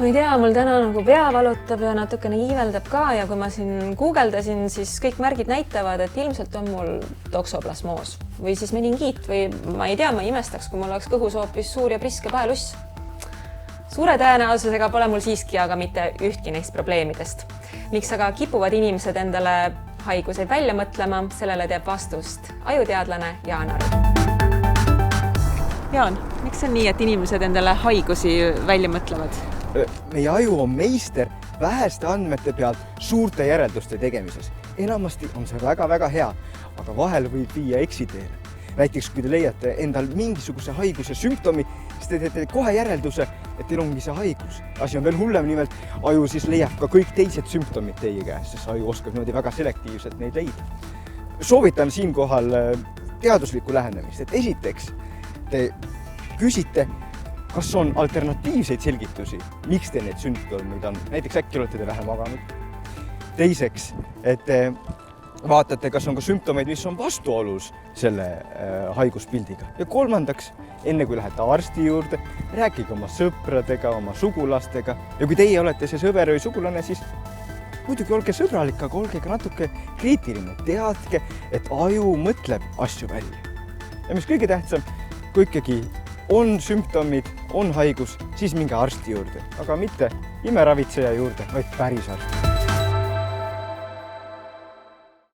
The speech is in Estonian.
Ma ei tea, mul täna nagu pea valutab ja natukene iiveldab ka ja kui ma siin guugeldasin, siis kõik märgid näitavad, et ilmselt on mul toksoplasmoos või siis meningiit või ma ei tea, ma imestaks, kui mul oleks kõhus hoopis suur ja priske paeluss. Suure tõenäosusega pole mul siiski aga mitte ühtki neist probleemidest. Miks aga kipuvad inimesed endale haiguseid välja mõtlema, sellele teab vastust ajuteadlane Jaan Aru. Jaan, miks on nii, et inimesed endale haigusi välja mõtlevad? Meie aju on meister väheste andmete pealt suurte järelduste tegemises. Enamasti on see väga-väga hea, aga vahel võib viia eksiteele. Näiteks, kui te leiate endal mingisuguse haiguse sümptomi, siis te teete kohe järelduse, et teil ongi see haigus. Asi on veel hullem, nimelt aju siis leiab ka kõik teised sümptomid teie käest, sest aju oskab niimoodi väga selektiivselt neid leida. Soovitan siinkohal teaduslikku lähenemist, et esiteks te küsite, kas on alternatiivseid selgitusi, miks te need sümptomid on. Näiteks äkki olete te vähe maganud. Teiseks, et te vaatate, kas on ka sümptomeid, mis on vastuolus selle haiguspildiga. Ja kolmandaks, enne kui lähete arsti juurde, rääkige oma sõpradega, oma sugulastega. Ja kui teie olete see sõber või sugulane, siis muidugi olge sõbralik, aga olge ka natuke kriitiline. Teadke, et aju mõtleb asju välja. Ja mis kõige tähtsam, kui ikkagi on sümptomid, on haigus, siis minge arsti juurde, aga mitte imeravitseja juurde, vaid päris arsti.